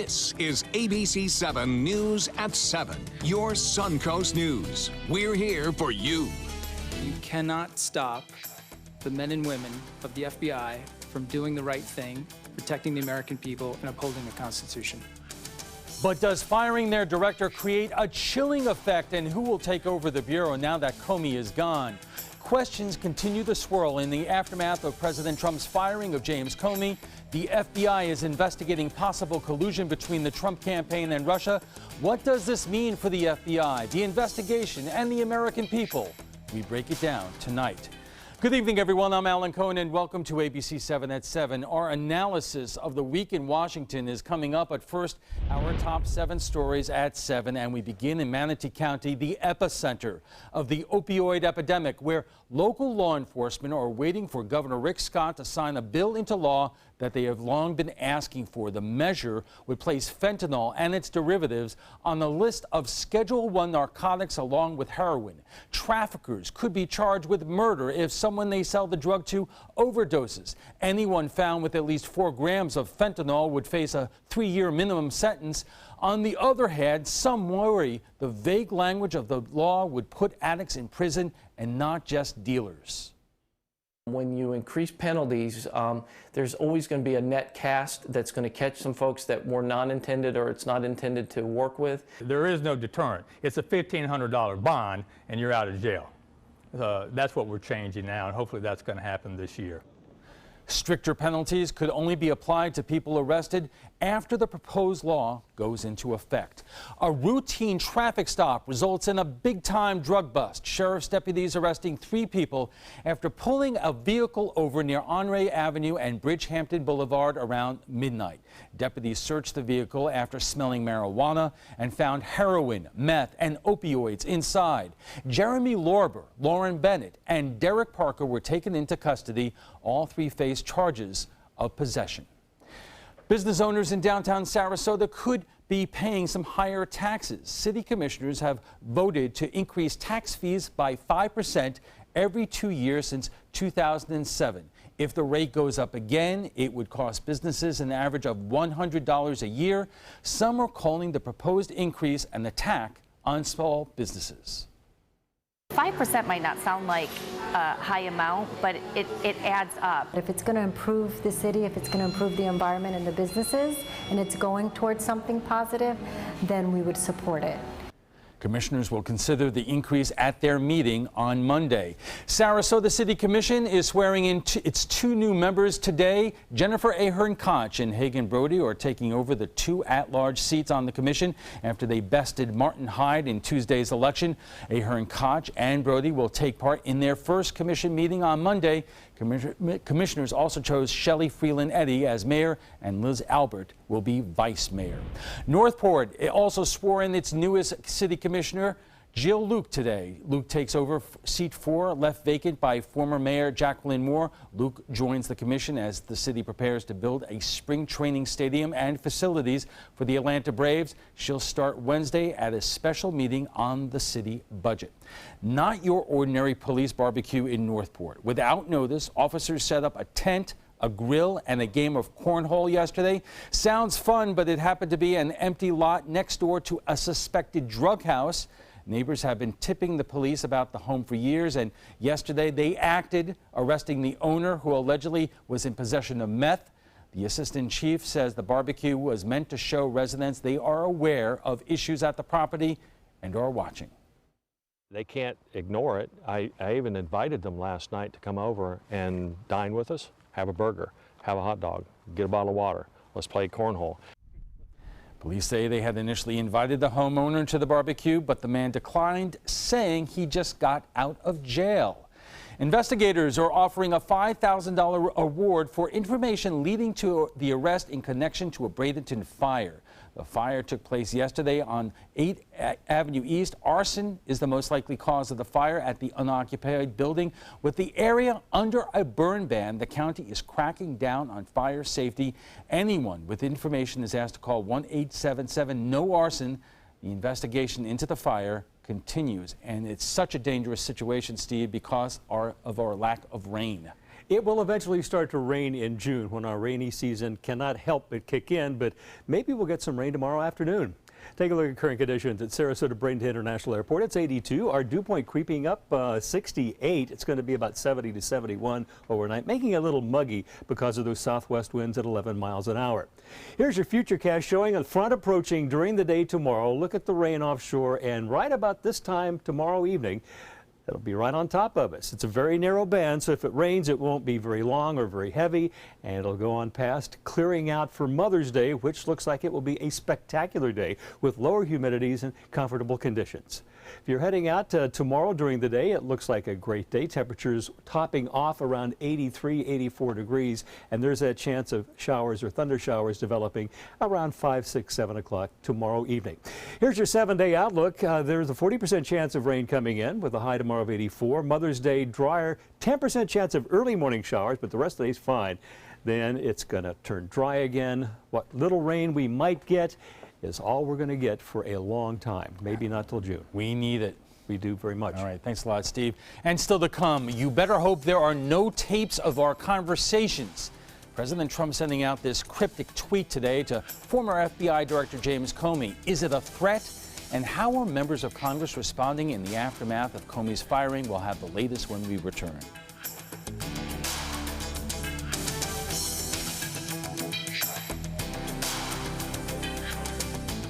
This is ABC7 News at 7, your Suncoast News. We're here for you. You cannot stop the men and women of the FBI from doing the right thing, protecting the American people, and upholding the Constitution. But does firing their director create a chilling effect, and who will take over the Bureau now that Comey is gone? Questions continue to swirl in the aftermath of President Trump's firing of James Comey. The FBI is investigating possible collusion between the Trump campaign and Russia. What does this mean for the FBI, the investigation, and the American people? We break it down tonight. Good evening, everyone. I'm Alan Cohen, and welcome to ABC7 at 7. Our analysis of the week in Washington is coming up. But first, our top 7 stories at 7, and we begin in Manatee County, the epicenter of the opioid epidemic, where local law enforcement are waiting for Governor Rick Scott to sign a bill into law that they have long been asking for. The measure would place fentanyl and its derivatives on the list of Schedule I narcotics along with heroin. Traffickers could be charged with murder if someone they sell the drug to overdoses. Anyone found with at least 4 grams of fentanyl would face a 3-year minimum sentence. On the other hand, some worry the vague language of the law would put addicts in prison and not just dealers. When you increase penalties, there's always going to be a net cast that's going to catch some folks that were not intended or it's not intended to work with. There is no deterrent. It's a $1,500 bond and you're out of jail. That's what we're changing now, and hopefully that's going to happen this year. Stricter penalties could only be applied to people arrested after the proposed law goes into effect. A routine traffic stop results in a big-time drug bust. Sheriff's deputies arresting 3 people after pulling a vehicle over near Honore Avenue and Bridgehampton Boulevard around midnight. Deputies searched the vehicle after smelling marijuana and found heroin, meth, and opioids inside. Jeremy Lorber, Lauren Bennett, and Derek Parker were taken into custody. All 3 face charges of possession. Business owners in downtown Sarasota could be paying some higher taxes. City commissioners have voted to increase tax fees by 5% every 2 years since 2007. If the rate goes up again, it would cost businesses an average of $100 a year. Some are calling the proposed increase an attack on small businesses. 5% might not sound like a high amount, but it adds up. If it's going to improve the city, if it's going to improve the environment and the businesses, and it's going towards something positive, then we would support it. Commissioners will consider the increase at their meeting on Monday. Sarasota City Commission is swearing in its 2 new members today. Jennifer Ahern Koch and Hagan Brody are taking over the 2 at-large seats on the commission after they bested Martin Hyde in Tuesday's election. Ahern Koch and Brody will take part in their first commission meeting on Monday. Commissioners also chose Shelley Freeland Eddy as mayor, and Liz Albert will be vice mayor. Northport also swore in its newest city commissioner, Jill Luke, today. Luke takes over seat 4, left vacant by former Mayor Jacqueline Moore. Luke joins the commission as the city prepares to build a spring training stadium and facilities for the Atlanta Braves. She'll start Wednesday at a special meeting on the city budget. Not your ordinary police barbecue in Northport. Without notice, officers set up a tent, a grill, and a game of cornhole yesterday. Sounds fun, but it happened to be an empty lot next door to a suspected drug house. Neighbors have been tipping the police about the home for years, and yesterday they acted, arresting the owner, who allegedly was in possession of meth. The assistant chief says the barbecue was meant to show residents they are aware of issues at the property and are watching. They can't ignore it. I even invited them last night to come over and dine with us, have a burger, have a hot dog, get a bottle of water. Let's play cornhole. Police say they had initially invited the homeowner to the barbecue, but the man declined, saying he just got out of jail. Investigators are offering a $5,000 award for information leading to the arrest in connection to a Bradenton fire. The fire took place yesterday on 8th Avenue East. Arson is the most likely cause of the fire at the unoccupied building. With the area under a burn ban, the county is cracking down on fire safety. Anyone with information is asked to call 1-877-NO-ARSON. The investigation into the fire continues, and it's such a dangerous situation, Steve, because of our lack of rain. It will eventually start to rain in June when our rainy season cannot help but kick in, but maybe we'll get some rain tomorrow afternoon. Take a look at current conditions at Sarasota Bradenton International Airport. It's 82. Our dew point creeping up 68. It's going to be about 70 to 71 overnight, making it a little muggy because of those southwest winds at 11 miles an hour. Here's your futurecast showing a front approaching during the day tomorrow. Look at the rain offshore, and right about this time tomorrow evening, it'll be right on top of us. It's a very narrow band, so if it rains, it won't be very long or very heavy, and it'll go on past, clearing out for Mother's Day, which looks like it will be a spectacular day with lower humidities and comfortable conditions. If you're heading out tomorrow during the day, it looks like a great day. Temperatures topping off around 83, 84 degrees, and there's a chance of showers or thunder showers developing around 5, 6, 7 o'clock tomorrow evening. Here's your 7-day outlook. There's a 40% chance of rain coming in with a high tomorrow of 84. Mother's Day drier, 10% chance of early morning showers, but the rest of the day's fine. Then it's going to turn dry again. What little rain we might get is all we're going to get for a long time, maybe not till June. We need it. We do very much. All right, thanks a lot, Steve. And still to come, you better hope there are no tapes of our conversations. President Trump sending out this cryptic tweet today to former FBI Director James Comey. Is it a threat? And how are members of Congress responding in the aftermath of Comey's firing? We'll have the latest when we return.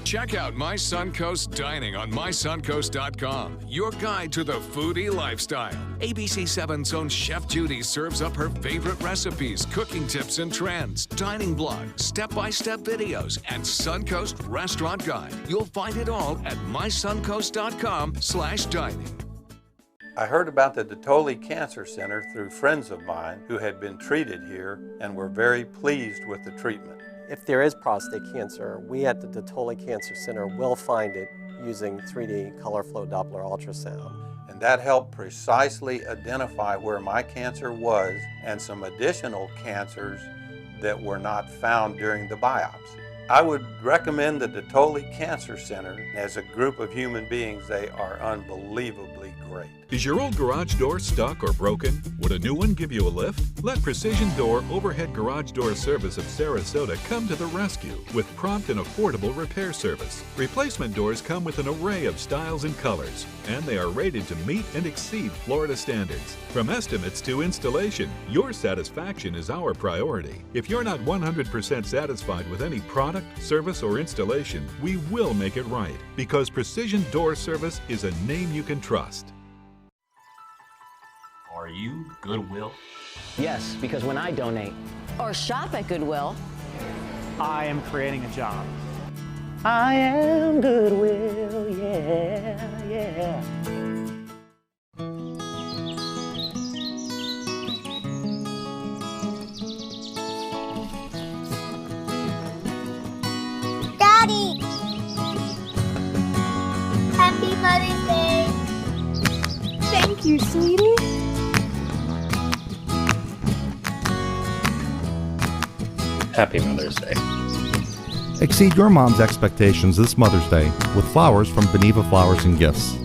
Check out My Suncoast Dining on mysuncoast.com, your guide to the foodie lifestyle. ABC7's own Chef Judy serves up her favorite recipes, cooking tips and trends, dining blogs, step-by-step videos, and Suncoast Restaurant Guide. You'll find it all at mysuncoast.com/dining. I heard about the Dotoli Cancer Center through friends of mine who had been treated here and were very pleased with the treatment. If there is prostate cancer, we at the Dotoli Cancer Center will find it using 3D color flow Doppler ultrasound. And that helped precisely identify where my cancer was and some additional cancers that were not found during the biopsy. I would recommend the Dotoli Cancer Center. As a group of human beings, they are unbelievably great. Is your old garage door stuck or broken? Would a new one give you a lift? Let Precision Door Overhead Garage Door Service of Sarasota come to the rescue with prompt and affordable repair service. Replacement doors come with an array of styles and colors, and they are rated to meet and exceed Florida standards. From estimates to installation, your satisfaction is our priority. If you're not 100% satisfied with any product, service, or installation, we will make it right, because Precision Door Service is a name you can trust. Are you Goodwill? Yes, because when I donate or shop at Goodwill, I am creating a job. I am Goodwill, yeah, yeah. Daddy! Happy Mother's Day! Thank you, sweetie. Happy Mother's Day. Exceed your mom's expectations this Mother's Day with flowers from Beneva Flowers and Gifts.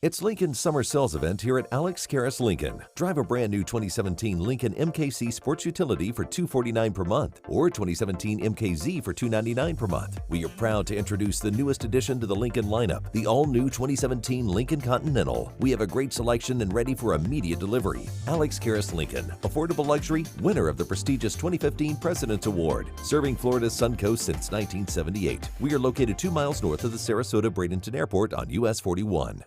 It's Lincoln's summer sales event here at Alex Karras Lincoln. Drive a brand new 2017 Lincoln MKC Sports Utility for $249 per month or 2017 MKZ for $299 per month. We are proud to introduce the newest addition to the Lincoln lineup, the all-new 2017 Lincoln Continental. We have a great selection and ready for immediate delivery. Alex Karras Lincoln, affordable luxury, winner of the prestigious 2015 President's Award, serving Florida's Suncoast since 1978. We are located 2 miles north of the Sarasota Bradenton Airport on US 41.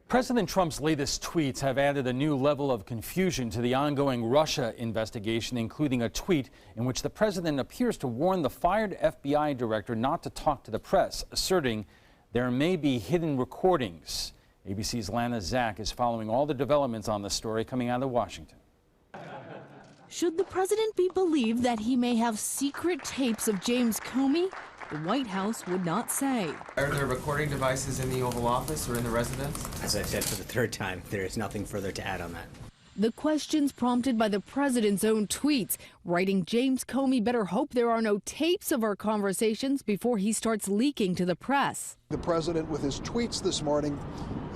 President Trump's latest tweets have added a new level of confusion to the ongoing Russia investigation, including a tweet in which the president appears to warn the fired FBI director not to talk to the press, asserting there may be hidden recordings. ABC's Lana Zach is following all the developments on the story coming out of Washington. Should the president be believed that he may have secret tapes of James Comey? The White House would not say. Are there recording devices in the Oval Office or in the residence? As I said for the third time, there is nothing further to add on that. The questions prompted by the president's own tweets, writing James Comey better hope there are no tapes of our conversations before he starts leaking to the press. The president, with his tweets this morning,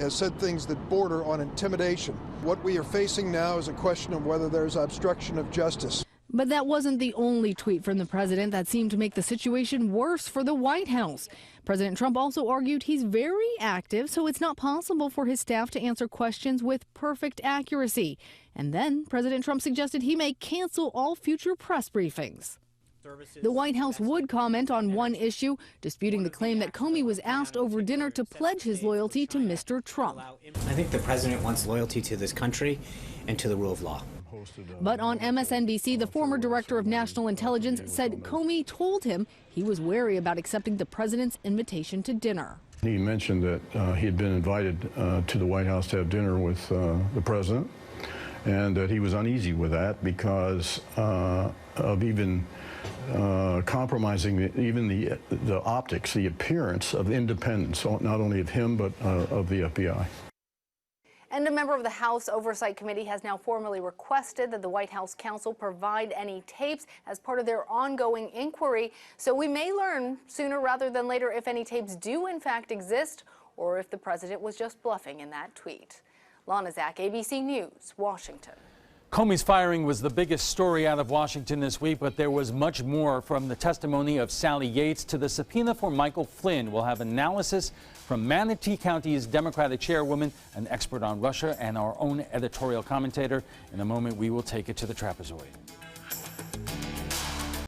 has said things that border on intimidation. What we are facing now is a question of whether there's obstruction of justice. But that wasn't the only tweet from the president that seemed to make the situation worse for the White House. President Trump also argued he's very active, so it's not possible for his staff to answer questions with perfect accuracy. And then President Trump suggested he may cancel all future press briefings. The White House would comment on one issue, disputing the claim that Comey was asked over dinner to pledge his loyalty to Mr. Trump. I think the president wants loyalty to this country and to the rule of law. But on MSNBC, the former director of national intelligence said Comey told him he was wary about accepting the president's invitation to dinner. He mentioned that he had been invited to the White House to have dinner with the president, and that he was uneasy with that because of even compromising even the optics, the appearance of independence, not only of him but of the FBI. And a member of the House Oversight Committee has now formally requested that the White House counsel provide any tapes as part of their ongoing inquiry. So we may learn sooner rather than later if any tapes do in fact exist or if the president was just bluffing in that tweet. Lana Zach, ABC News, Washington. Comey's firing was the biggest story out of Washington this week, but there was much more, from the testimony of Sally Yates to the subpoena for Michael Flynn. We'll have analysis from Manatee County's Democratic chairwoman, an expert on Russia, and our own editorial commentator. In a moment, we will take it to the trapezoid.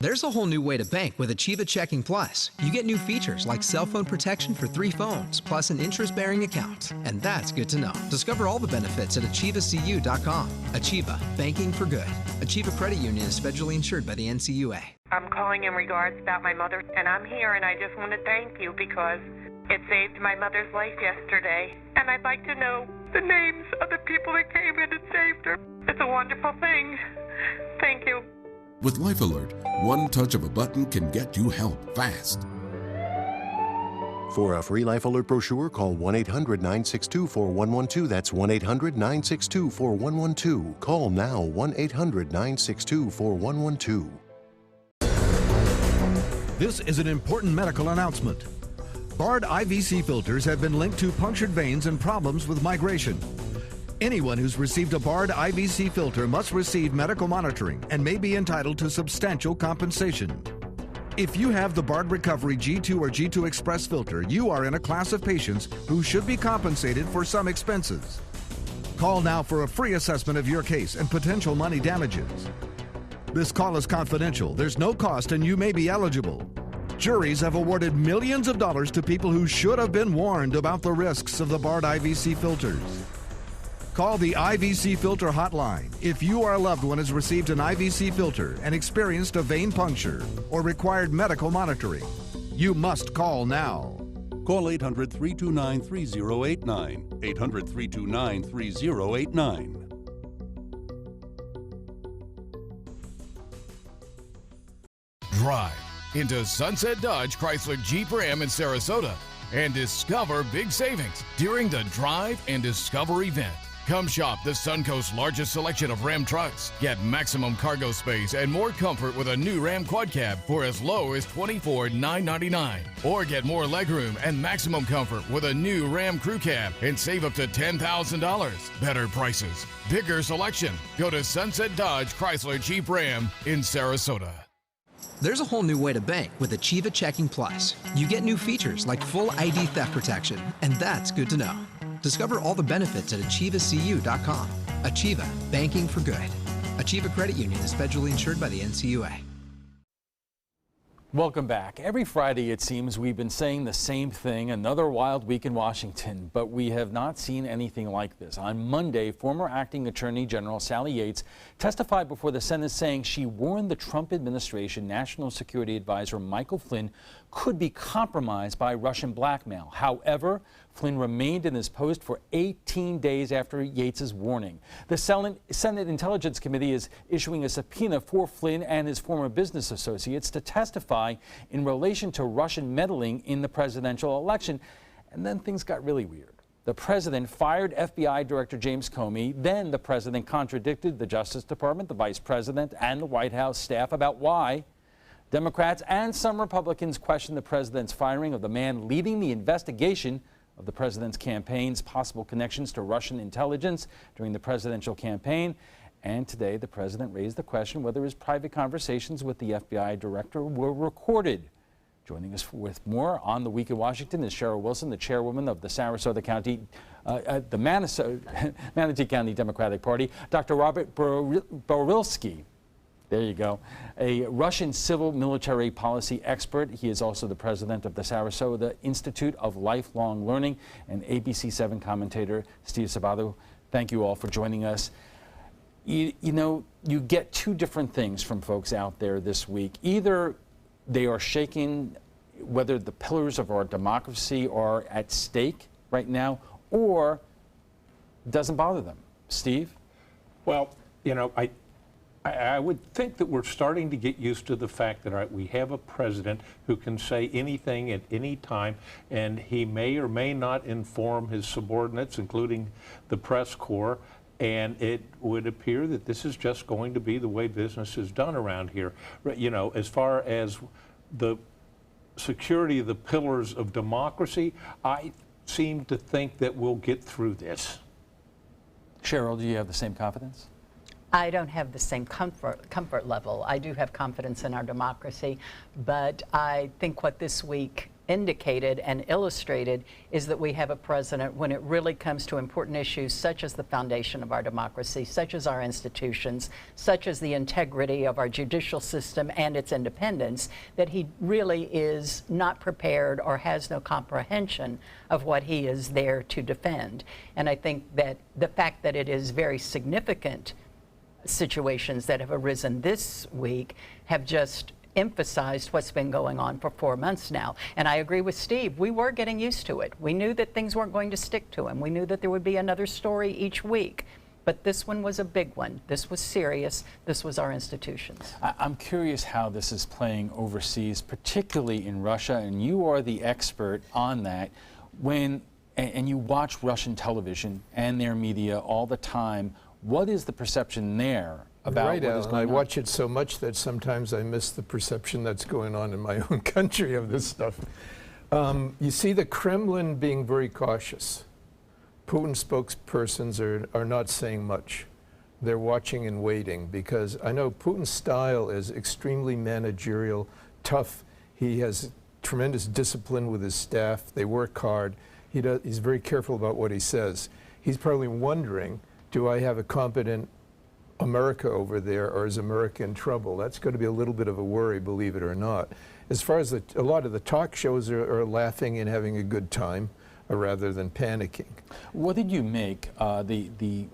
There's a whole new way to bank with Achieva Checking Plus. You get new features like cell phone protection for 3 phones, plus an interest-bearing account. And that's good to know. Discover all the benefits at AchievaCU.com. Achieva, banking for good. Achieva Credit Union is federally insured by the NCUA. I'm calling in regards about my mother, and I'm here, and I just want to thank you because it saved my mother's life yesterday. And I'd like to know the names of the people that came in and saved her. It's a wonderful thing. Thank you. With Life Alert, one touch of a button can get you help fast. For a free Life Alert brochure, call 1-800-962-4112. That's 1-800-962-4112. Call now, 1-800-962-4112. This is an important medical announcement. Bard IVC filters have been linked to punctured veins and problems with migration. Anyone who's received a Bard IVC filter must receive medical monitoring and may be entitled to substantial compensation. If you have the Bard Recovery G2 or G2 Express filter, you are in a class of patients who should be compensated for some expenses. Call now for a free assessment of your case and potential money damages. This call is confidential. There's no cost and you may be eligible. Juries have awarded millions of dollars to people who should have been warned about the risks of the Bard IVC filters. Call the IVC Filter Hotline if you or a loved one has received an IVC filter and experienced a vein puncture or required medical monitoring. You must call now. Call 800-329-3089. 800-329-3089. Drive into Sunset Dodge Chrysler Jeep Ram in Sarasota and discover big savings during the Drive and Discover event. Come shop the Suncoast's largest selection of Ram trucks. Get maximum cargo space and more comfort with a new Ram Quad Cab for as low as $24,999. Or get more legroom and maximum comfort with a new Ram Crew Cab and save up to $10,000. Better prices, bigger selection. Go to Sunset Dodge Chrysler Jeep Ram in Sarasota. There's a whole new way to bank with Achieva Checking Plus. You get new features like full ID theft protection, and that's good to know. Discover all the benefits at AchievaCU.com. Achieva, banking for good. Achieva Credit Union is federally insured by the NCUA. Welcome back. Every Friday, it seems, we've been saying the same thing, another wild week in Washington, but we have not seen anything like this. On Monday, former acting Attorney General Sally Yates testified before the Senate saying she warned the Trump administration National Security Advisor Michael Flynn could be compromised by Russian blackmail. However, Flynn remained in his post for 18 days after Yates's warning. The Senate Intelligence Committee is issuing a subpoena for Flynn and his former business associates to testify in relation to Russian meddling in the presidential election. And then things got really weird. The president fired FBI Director James Comey. Then the president contradicted the Justice Department, the vice president, and the White House staff about why. Democrats and some Republicans questioned the president's firing of the man leading the investigation of the president's campaign's possible connections to Russian intelligence during the presidential campaign. And today, the president raised the question whether his private conversations with the FBI director were recorded. Joining us with more on the Week in Washington is Cheryl Wilson, the chairwoman of the Sarasota County, the Manatee County Democratic Party. Dr. Robert Borilsky, there you go, a Russian civil military policy expert. He is also the president of the Sarasota Institute of Lifelong Learning, and ABC7 commentator Steve Sabato. Thank you all for joining us. You know, you get two different things from folks out there this week. Either they are shaking whether the pillars of our democracy are at stake right now, or it doesn't bother them. Steve? Well, you know, I would think that we're starting to get used to the fact that we have a president who can say anything at any time, and he may or may not inform his subordinates, including the press corps. And it would appear that this is just going to be the way business is done around here. You know, as far as the security of the pillars of democracy, I seem to think that we'll get through this. Cheryl, do you have the same confidence? I don't have the same comfort level. I do have confidence in our democracy, but I think what this week indicated and illustrated is that we have a president, when it really comes to important issues such as the foundation of our democracy, such as our institutions, such as the integrity of our judicial system and its independence, that he really is not prepared or has no comprehension of what he is there to defend. And I think that the fact that it is very significant situations that have arisen this week have just emphasized what's been going on for 4 months now. And I agree with Steve. We were getting used to it. We knew that things weren't going to stick to him. We knew that there would be another story each week. But this one was a big one. This was serious. This was our institutions. I'm curious how this is playing overseas, particularly in Russia, and you are the expert on that. And you watch Russian television and their media all the time. What is the perception there about what is going on? I watch it so much that sometimes I miss the perception that's going on in my own country of this stuff. You see the Kremlin being very cautious. Putin's spokespersons are not saying much. They're watching and waiting, because I know Putin's style is extremely managerial, tough. He has tremendous discipline with his staff. They work hard. He's very careful about what he says. He's probably wondering, do I have a competent America over there, or is America in trouble? That's going to be a little bit of a worry, believe it or not. As far as a lot of the talk shows are laughing and having a good time, rather than panicking. What did you make? The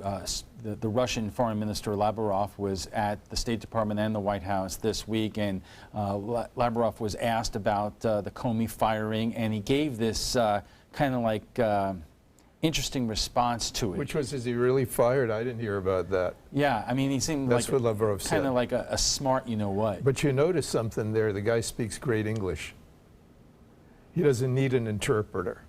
Russian Foreign Minister Lavrov was at the State Department and the White House this week, and Lavrov was asked about the Comey firing, and he gave this kind of like interesting response to it. Which was, is he really fired? I didn't hear about that. Yeah, I mean, he seemed That's like what Lavrov said. Kind of like a smart you-know-what. But you notice something there. The guy speaks great English. He doesn't need an interpreter.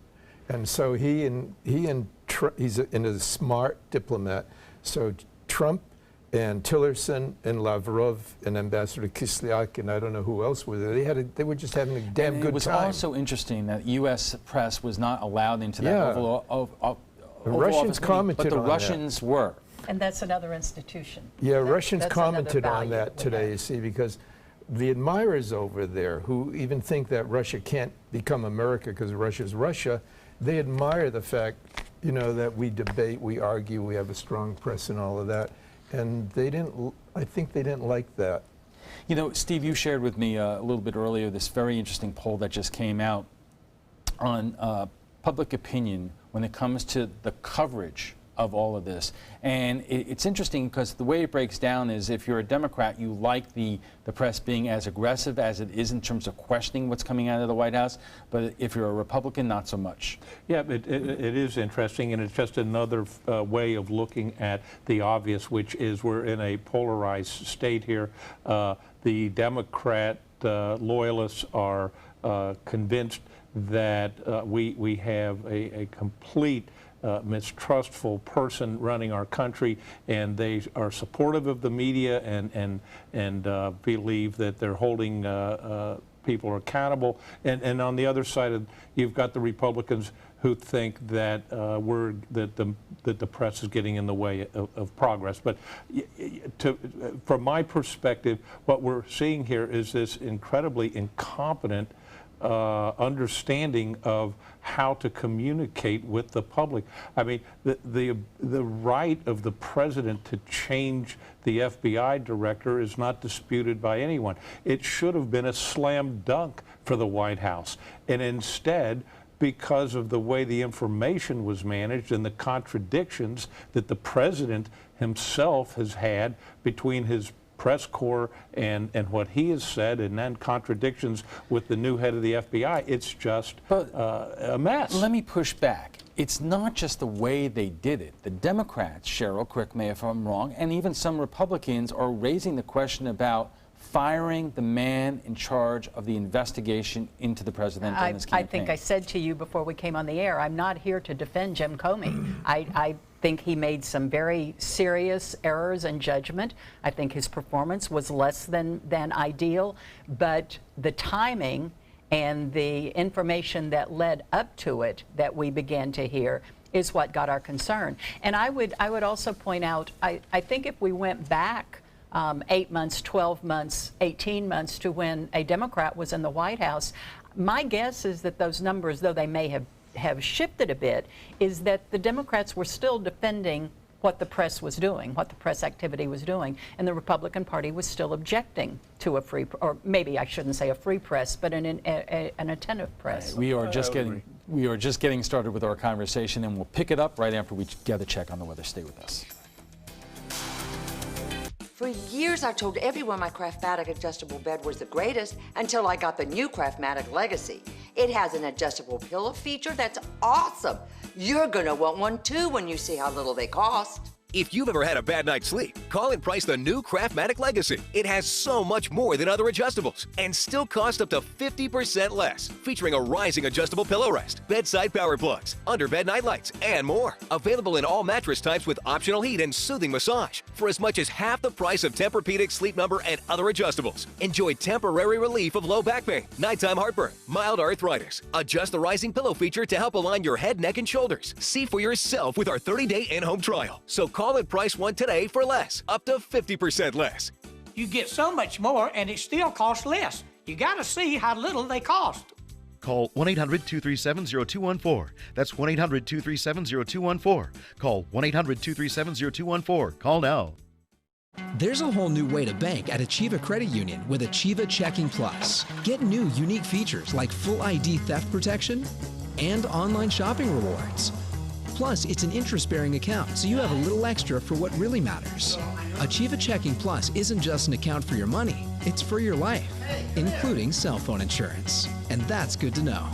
And so he's a smart diplomat. So Trump and Tillerson and Lavrov and Ambassador Kislyak and I don't know who else were there. They were just having a damn good time. It was also interesting that U.S. press was not allowed into that Oval the Russians commented but the on Russians were. And that's another institution. Yeah, Russians commented on that today, today, you see, because the admirers over there who even think that Russia can't become America because Russia's Russia, they admire the fact, you know, that we debate, we argue, we have a strong press and all of that. And they didn't, I think they didn't like that. You know, Steve, you shared with me a little bit earlier this very interesting poll that just came out on public opinion when it comes to the coverage of all of this. And it's interesting because the way it breaks down is if you're a Democrat, you like the press being as aggressive as it is in terms of questioning what's coming out of the White House, but if you're a Republican, not so much. Yeah, it is interesting, and it's just another way of looking at the obvious, which is we're in a polarized state here. The Democrat loyalists are convinced that we have a complete mistrustful person running our country, and they are supportive of the media and believe that they're holding people accountable. And on the other side, you've got the Republicans who think that that the press is getting in the way of progress. But from my perspective, what we're seeing here is this incredibly incompetent understanding of how to communicate with the public. I mean, the right of the president to change the FBI director is not disputed by anyone. It should have been a slam dunk for the White House. And instead, because of the way the information was managed and the contradictions that the president himself has had between his press corps and what he has said, and then contradictions with the new head of the FBI, it's just a mess. Let me push back. It's not just the way they did it. The Democrats, Cheryl, correct me if I'm wrong, and even some Republicans are raising the question about firing the man in charge of the investigation into the president and his campaign. I think I said to you before we came on the air, I'm not here to defend Jim Comey. I think he made some very serious errors in judgment. I think his performance was less than ideal, but the timing and the information that led up to it that we began to hear is what got our concern. And I would also point out, I think if we went back 8 months, 12 months, 18 months to when a Democrat was in the White House, my guess is that those numbers, though they may have shifted a bit, is that the Democrats were still defending what the press was doing, what the press activity was doing, and the Republican Party was still objecting to a free, or maybe I shouldn't say a free press, but an attentive press. We are just getting started with our conversation, and we'll pick it up right after we get a check on the weather. Stay with us. For years, I've told everyone my Craftmatic adjustable bed was the greatest until I got the new Craftmatic Legacy. It has an adjustable pillow feature that's awesome. You're gonna want one too when you see how little they cost. If you've ever had a bad night's sleep, call and price the new Craftmatic Legacy. It has so much more than other adjustables and still costs up to 50% less, featuring a rising adjustable pillow rest, bedside power plugs, underbed night lights, and more. Available in all mattress types with optional heat and soothing massage for as much as half the price of Tempur-Pedic, Sleep Number, and other adjustables. Enjoy temporary relief of low back pain, nighttime heartburn, mild arthritis. Adjust the rising pillow feature to help align your head, neck, and shoulders. See for yourself with our 30-day in-home trial. So call and price one today for less, up to 50% less. You get so much more and it still costs less. You gotta see how little they cost. Call 1-800-237-0214. That's 1-800-237-0214. Call 1-800-237-0214. Call now. There's a whole new way to bank at Achieva Credit Union with Achieva Checking Plus. Get new unique features like full ID theft protection and online shopping rewards. Plus, it's an interest-bearing account, so you have a little extra for what really matters. Achieva Checking Plus isn't just an account for your money, it's for your life, including cell phone insurance. And that's good to know.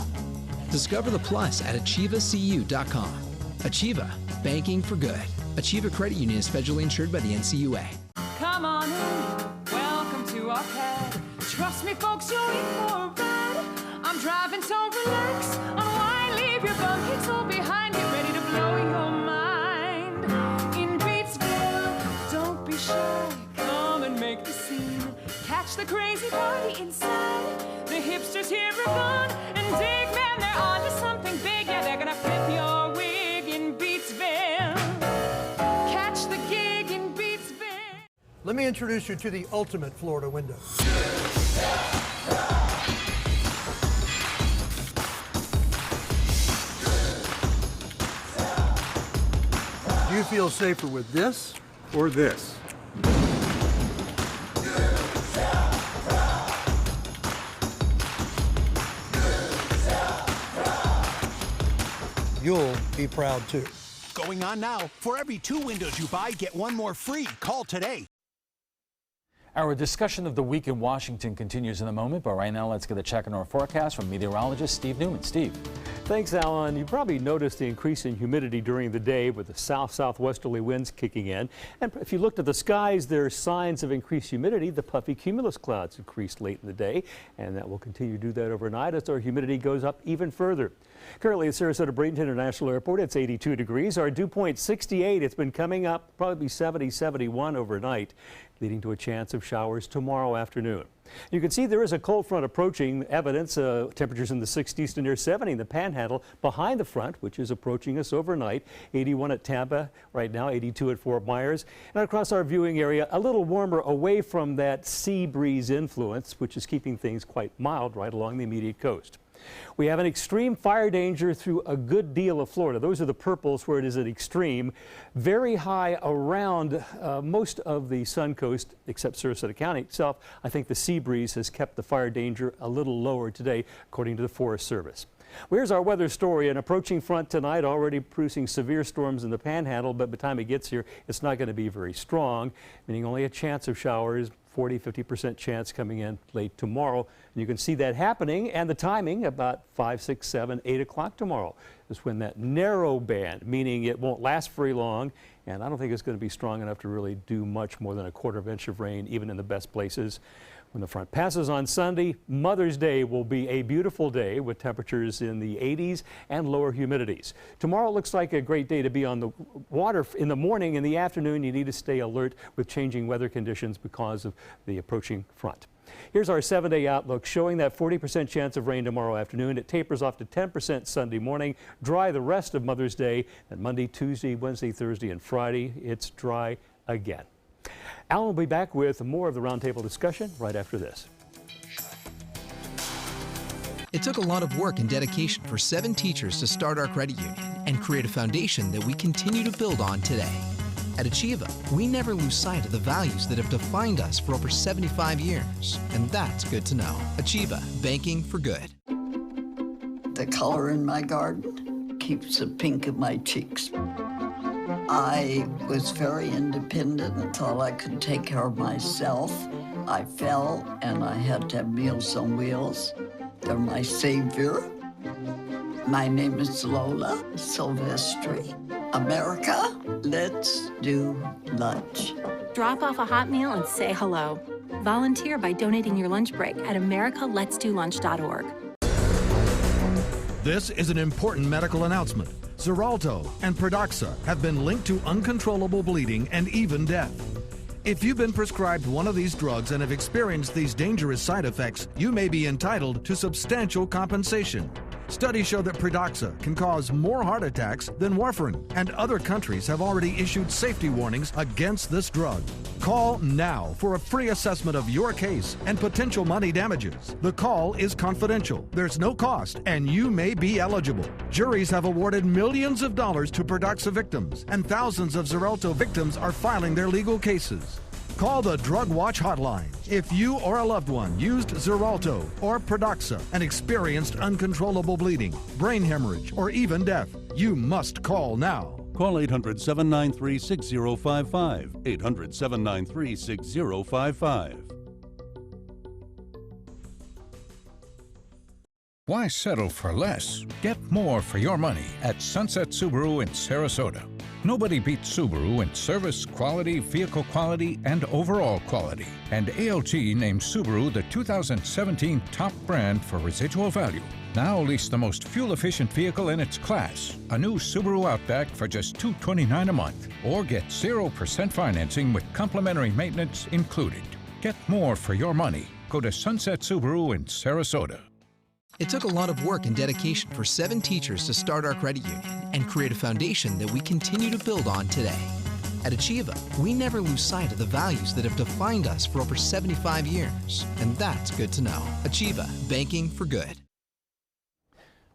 Discover the plus at achievacu.com. Achieva, banking for good. Achieva Credit Union is federally insured by the NCUA. Come on in, welcome to our pad. Trust me, folks, you're in for a ride. I'm driving, so relax. Unwind, leave your buckets all behind. Get ready to blow your mind. In Beatsville, don't be shy. Come and make the scene. Catch the crazy party inside. The hipsters here are gone. And dig, man, they're on to something big. Yeah, they're gonna flip your wig in Beatsville. Catch the gig in Beatsville. Let me introduce you to the ultimate Florida window. Do you feel safer with this or this? You'll be proud too. Going on now. For every 2 windows you buy, get 1 more free. Call today. Our discussion of the week in Washington continues in a moment, but right now let's get a check on our forecast from meteorologist Steve Newman. Steve. Thanks, Alan. You probably noticed the increase in humidity during the day with the south-southwesterly winds kicking in. And if you looked at the skies, there are signs of increased humidity. The puffy cumulus clouds increased late in the day, and that will continue to do that overnight as our humidity goes up even further. Currently at Sarasota Bradenton International Airport, it's 82 degrees. Our dew point 68. It's been coming up, probably 70, 71 overnight. leading to a chance of showers tomorrow afternoon. You can see there is a cold front approaching. Evidence, temperatures in the 60s to near 70 in the Panhandle behind the front, which is approaching us overnight. 81 at Tampa right now, 82 at Fort Myers. And across our viewing area, a little warmer away from that sea breeze influence, which is keeping things quite mild right along the immediate coast. We have an extreme fire danger through a good deal of Florida. Those are the purples where it is at extreme. Very high around most of the Sun Coast, except Sarasota County itself. I think the sea breeze has kept the fire danger a little lower today, according to the Forest Service. Well, here's our weather story. An approaching front tonight already producing severe storms in the Panhandle, but by the time it gets here, it's not going to be very strong, meaning only a chance of showers. 40–50% chance coming in late tomorrow. And you can see that happening, and the timing about 5, 6, 7, 8 o'clock tomorrow is when that narrow band, meaning it won't last very long, and I don't think it's going to be strong enough to really do much more than a quarter inch of rain, even in the best places. When the front passes on Sunday, Mother's Day will be a beautiful day with temperatures in the 80s and lower humidities. Tomorrow looks like a great day to be on the water in the morning. In the afternoon, you need to stay alert with changing weather conditions because of the approaching front. Here's our 7-day outlook showing that 40% chance of rain tomorrow afternoon. It tapers off to 10% Sunday morning, dry the rest of Mother's Day, and Monday, Tuesday, Wednesday, Thursday, and Friday, it's dry again. Alan will be back with more of the roundtable discussion right after this. It took a lot of work and dedication for 7 teachers to start our credit union and create a foundation that we continue to build on today. At Achieva, we never lose sight of the values that have defined us for over 75 years, and that's good to know. Achieva, banking for good. The color in my garden keeps the pink in my cheeks. I was very independent and thought I could take care of myself. I fell and I had to have Meals on Wheels. They're my savior. My name is Lola Silvestri. America, let's do lunch. Drop off a hot meal and say hello. Volunteer by donating your lunch break at americaletsdolunch.org. This is an important medical announcement. Xarelto and Pradaxa have been linked to uncontrollable bleeding and even death. If you've been prescribed one of these drugs and have experienced these dangerous side effects, you may be entitled to substantial compensation. Studies show that Pradaxa can cause more heart attacks than warfarin, and other countries have already issued safety warnings against this drug. Call now for a free assessment of your case and potential money damages. The call is confidential, there's no cost, and you may be eligible. Juries have awarded millions of dollars to Pradaxa victims, and thousands of Xarelto victims are filing their legal cases. Call the Drug Watch hotline if you or a loved one used Xarelto or Pradaxa and experienced uncontrollable bleeding, brain hemorrhage, or even death. You must call now. Call 800-793-6055. 800-793-6055. Why settle for less? Get more for your money at Sunset Subaru in Sarasota. Nobody beats Subaru in service, quality, vehicle quality, and overall quality. And ALT named Subaru the 2017 top brand for residual value. Now lease the most fuel-efficient vehicle in its class, a new Subaru Outback for just $229 a month. Or get 0% financing with complimentary maintenance included. Get more for your money. Go to Sunset Subaru in Sarasota. It took a lot of work and dedication for 7 teachers to start our credit union and create a foundation that we continue to build on today. At Achieva, we never lose sight of the values that have defined us for over 75 years, and that's good to know. Achieva, banking for good.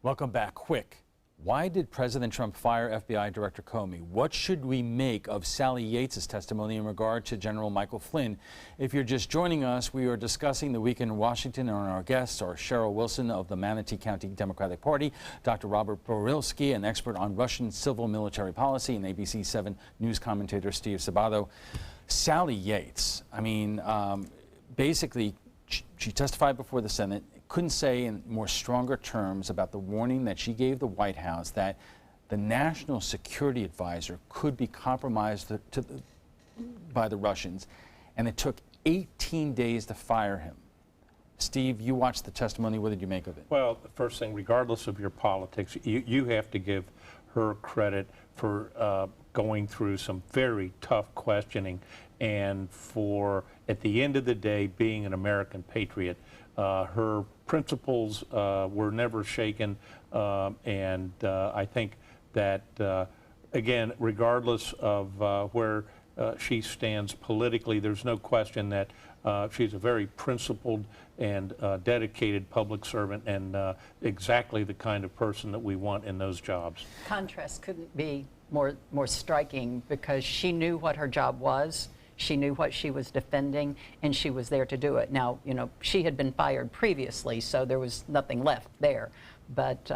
Welcome back. Quick. Why did President Trump fire FBI Director Comey? What should we make of Sally Yates' testimony in regard to General Michael Flynn? If you're just joining us, we are discussing the week in Washington, and our guests are Cheryl Wilson of the Manatee County Democratic Party, Dr. Robert Borilsky, an expert on Russian civil military policy, and ABC7 news commentator Steve Sabato. Sally Yates, I mean, basically, she testified before the Senate, couldn't say in more stronger terms about the warning that she gave the White House that the national security advisor could be compromised by the Russians, and it took 18 days to fire him. Steve, you watched the testimony. What did you make of it? Well, the first thing, regardless of your politics, you have to give her credit for going through some very tough questioning and for, at the end of the day, being an American patriot. Her principles were never shaken, and I think that, again, regardless of where she stands politically, there's no question that she's a very principled and dedicated public servant, and exactly the kind of person that we want in those jobs. Contrast couldn't be more striking, because she knew what her job was. She knew what she was defending, and she was there to do it. Now, you know, she had been fired previously, so there was nothing left there. But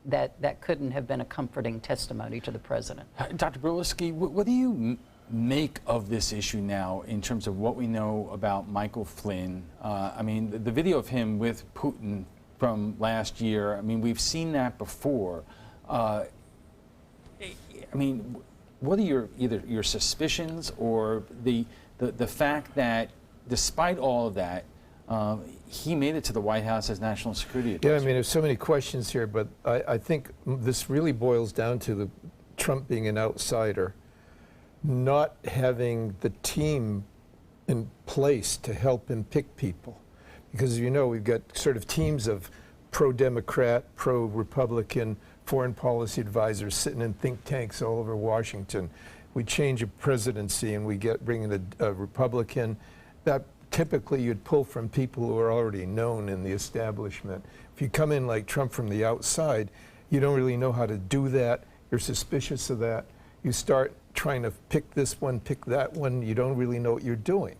that couldn't have been a comforting testimony to the president. Dr. Berlisky, what do you make of this issue now in terms of what we know about Michael Flynn? I mean, the video of him with Putin from last year, I mean, we've seen that before. I mean, what are either your suspicions or the fact that despite all of that, he made it to the White House as National Security Advisor? Yeah, I mean, there's so many questions here, but I think this really boils down to Trump being an outsider, not having the team in place to help him pick people. Because, you know, we've got sort of teams of pro-Democrat, pro-Republican foreign policy advisors sitting in think tanks all over Washington. We change a presidency and we bring in a Republican. That typically you'd pull from people who are already known in the establishment. If you come in like Trump from the outside, you don't really know how to do that. You're suspicious of that. You start trying to pick this one, pick that one. You don't really know what you're doing.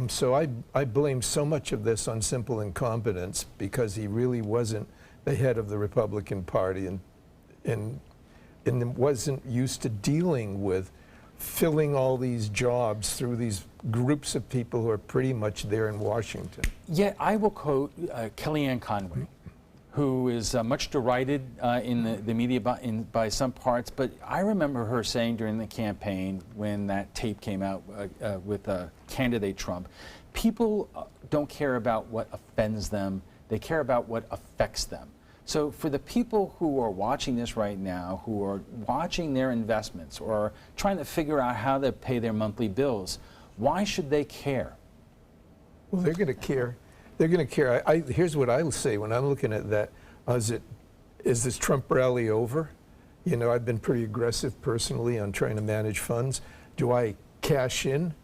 So I blame so much of this on simple incompetence, because he really wasn't the head of the Republican Party and wasn't used to dealing with filling all these jobs through these groups of people who are pretty much there in Washington. Yet I will quote Kellyanne Conway, who is much derided in the media by some parts, but I remember her saying during the campaign, when that tape came out with candidate Trump, people don't care about what offends them, they care about what affects them. So for the people who are watching this right now, who are watching their investments or trying to figure out how to pay their monthly bills, why should they care? Well, they're going to care. They're going to care. Here's what I'll say when I'm looking at that. Is this Trump rally over? You know, I've been pretty aggressive personally on trying to manage funds. Do I cash in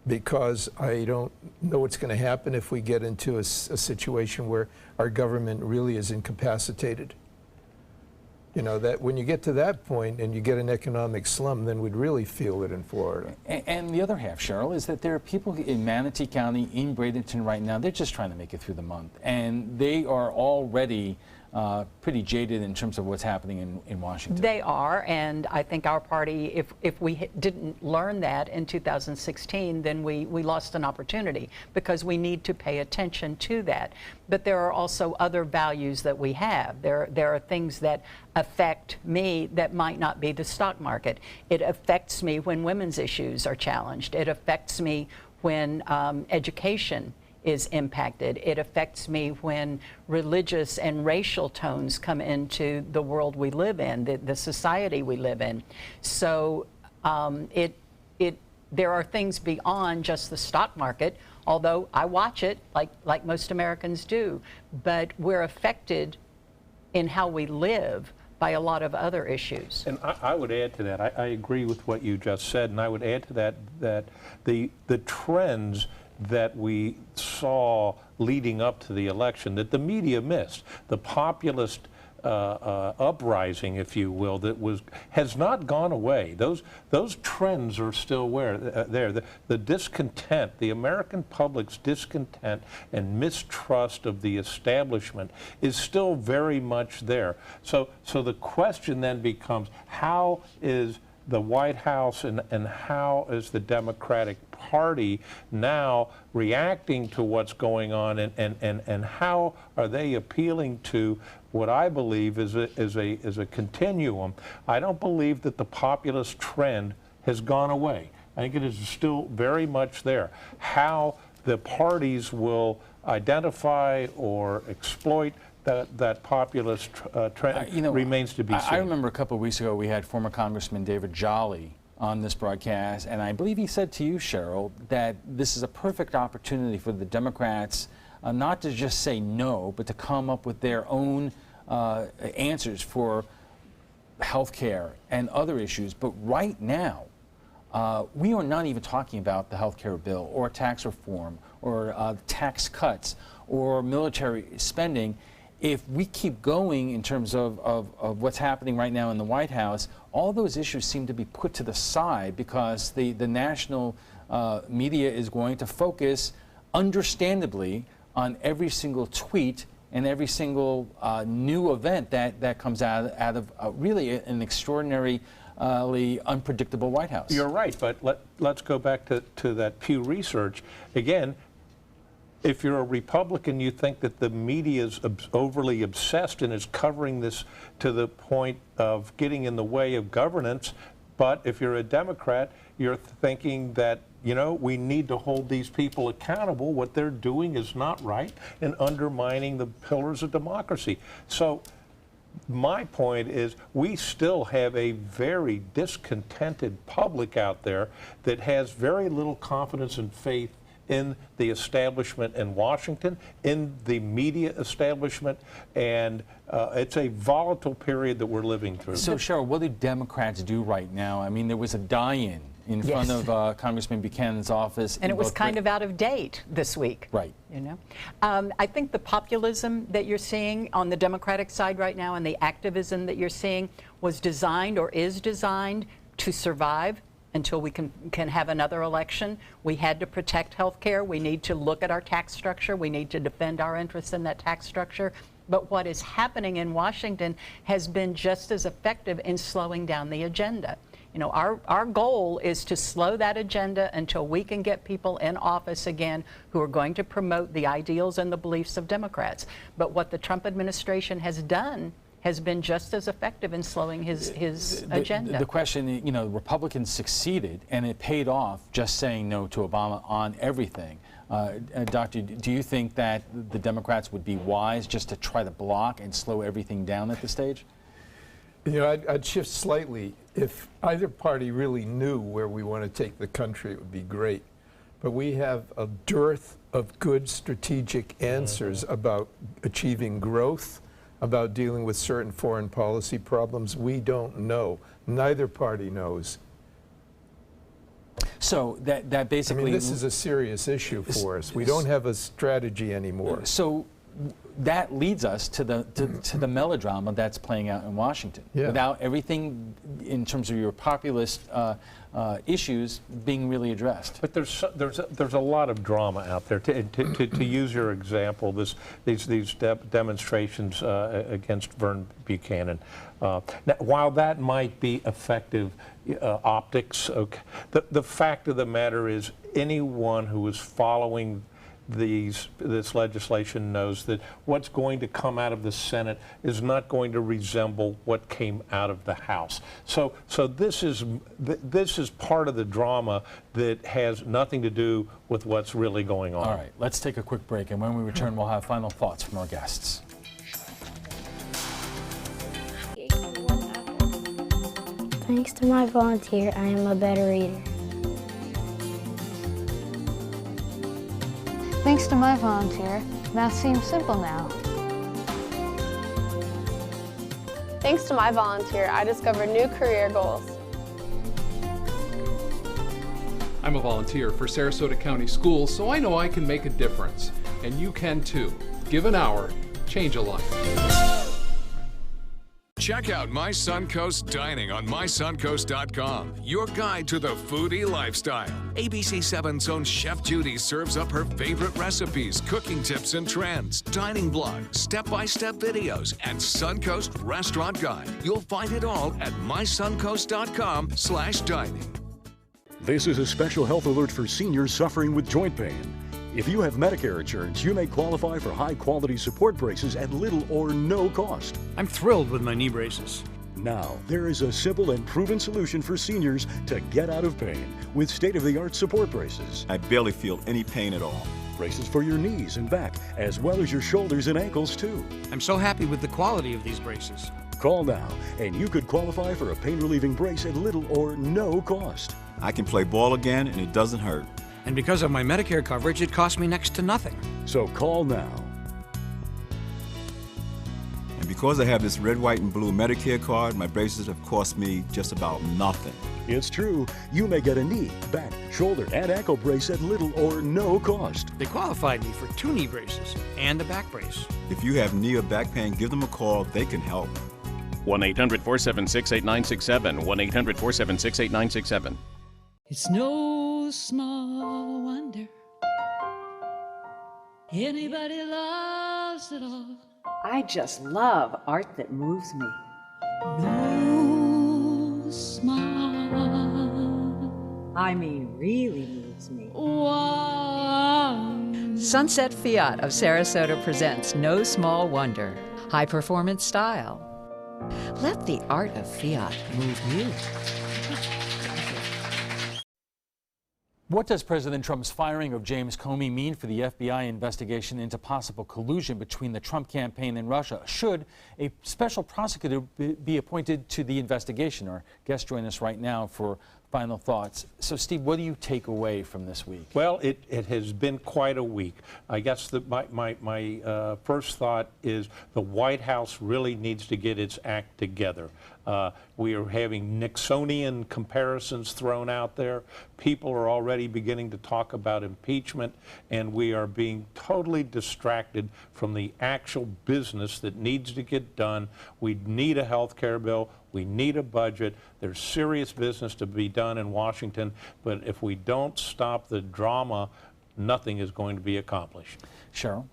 because I don't know what's going to happen if we get into a situation where our government really is incapacitated? You know, that when you get to that point and you get an economic slum, then we'd really feel it in Florida. And the other half, Cheryl, is that there are people in Manatee County, in Bradenton right now, they're just trying to make it through the month. And they are already pretty jaded in terms of what's happening in Washington. They are, and I think our party, if we didn't learn that in 2016, then we lost an opportunity, because we need to pay attention to that. But there are also other values that we have. There are things that affect me that might not be the stock market. It affects me when women's issues are challenged. It affects me when education is impacted. It affects me when religious and racial tones come into the world we live in, the society we live in. So there are things beyond just the stock market, although I watch it like most Americans do, but we're affected in how we live by a lot of other issues. And I would add to that, I agree with what you just said, and I would add to that the trends that we saw leading up to the election that the media missed, the populist uprising, if you will, has not gone away. Those trends are still there. The discontent, the American public's discontent and mistrust of the establishment is still very much there. So the question then becomes, how is the White House and how is the Democratic Party now reacting to what's going on, and how are they appealing to what I believe is a continuum? I don't believe that the populist trend has gone away. I think it is still very much there. How the parties will identify or exploit that populist trend remains to be seen. I remember a couple of weeks ago we had former Congressman David Jolly on this broadcast, and I believe he said to you, Cheryl, that this is a perfect opportunity for the Democrats not to just say no, but to come up with their own answers for health care and other issues. But right now, we are not even talking about the health care bill or tax reform or tax cuts or military spending. If we keep going in terms of what's happening right now in the White House, all those issues seem to be put to the side because the national media is going to focus, understandably, on every single tweet and every single new event that comes out of really an extraordinarily unpredictable White House. You're right, but let's go back to that Pew Research. Again, if you're a Republican, you think that the media is overly obsessed and is covering this to the point of getting in the way of governance. But if you're a Democrat, you're thinking that, you know, we need to hold these people accountable. What they're doing is not right and undermining the pillars of democracy. So my point is we still have a very discontented public out there that has very little confidence and faith in the establishment in Washington, in the media establishment, and it's a volatile period that we're living through. So, Cheryl, what do Democrats do right now? I mean, there was a die-in in front of Congressman Buchanan's office. And it was kind of out of date this week. Right. You know, I think the populism that you're seeing on the Democratic side right now and the activism that you're seeing was designed or is designed to survive until we can have another election. We had to protect health care. We need to look at our tax structure. We need to defend our interests in that tax structure. But what is happening in Washington has been just as effective in slowing down the agenda. You know, our goal is to slow that agenda until we can get people in office again who are going to promote the ideals and the beliefs of Democrats. But what the Trump administration has done has been just as effective in slowing his agenda. The question, you know, Republicans succeeded, and it paid off just saying no to Obama on everything. Doctor, do you think that the Democrats would be wise just to try to block and slow everything down at this stage? You know, I'd shift slightly. If either party really knew where we want to take the country, it would be great. But we have a dearth of good strategic answers about achieving growth, about dealing with certain foreign policy problems. We don't know. Neither party knows. So that basically... I mean, this is a serious issue for us. We don't have a strategy anymore. So that leads us to the melodrama that's playing out in Washington. Yeah. Without everything in terms of your populist issues being really addressed. But there's a lot of drama out there. To use your example, these demonstrations against Vern Buchanan. Now, while that might be effective optics, okay, the fact of the matter is anyone who is following this legislation knows that what's going to come out of the Senate is not going to resemble what came out of the House. So this is part of the drama that has nothing to do with what's really going on. All right, let's take a quick break, and when we return, we'll have final thoughts from our guests. Thanks to my volunteer, I am a better reader. Thanks to my volunteer, math seems simple now. Thanks to my volunteer, I discovered new career goals. I'm a volunteer for Sarasota County Schools, so I know I can make a difference. And you can too. Give an hour, change a life. Check out My Suncoast Dining on mysuncoast.com, your guide to the foodie lifestyle. ABC7's own Chef Judy serves up her favorite recipes, cooking tips and trends, dining blog, step-by-step videos, and Suncoast Restaurant Guide. You'll find it all at mysuncoast.com/dining. This is a special health alert for seniors suffering with joint pain. If you have Medicare insurance, you may qualify for high-quality support braces at little or no cost. I'm thrilled with my knee braces. Now, there is a simple and proven solution for seniors to get out of pain with state-of-the-art support braces. I barely feel any pain at all. Braces for your knees and back, as well as your shoulders and ankles, too. I'm so happy with the quality of these braces. Call now, and you could qualify for a pain-relieving brace at little or no cost. I can play ball again, and it doesn't hurt. And because of my Medicare coverage, it costs me next to nothing. So call now. And because I have this red, white, and blue Medicare card, my braces have cost me just about nothing. It's true. You may get a knee, back, shoulder, and ankle brace at little or no cost. They qualified me for 2 knee braces and a back brace. If you have knee or back pain, give them a call. They can help. 1-800-476-8967. 1-800-476-8967. It's no small wonder anybody loves it all. I just love art that moves me. No small, I mean, really moves me. Sunset Fiat of Sarasota presents No Small Wonder. High performance style. Let the art of Fiat move you. What does President Trump's firing of James Comey mean for the FBI investigation into possible collusion between the Trump campaign and Russia? Should a special prosecutor be appointed to the investigation? Our guests join us right now for final thoughts. So, Steve, what do you take away from this week? Well, it has been quite a week. I guess that my first thought is the White House really needs to get its act together. We are having Nixonian comparisons thrown out there. People are already beginning to talk about impeachment, and we are being totally distracted from the actual business that needs to get done. We need a health care bill. We need a budget. There's serious business to be done in Washington, but if we don't stop the drama, nothing is going to be accomplished. Cheryl?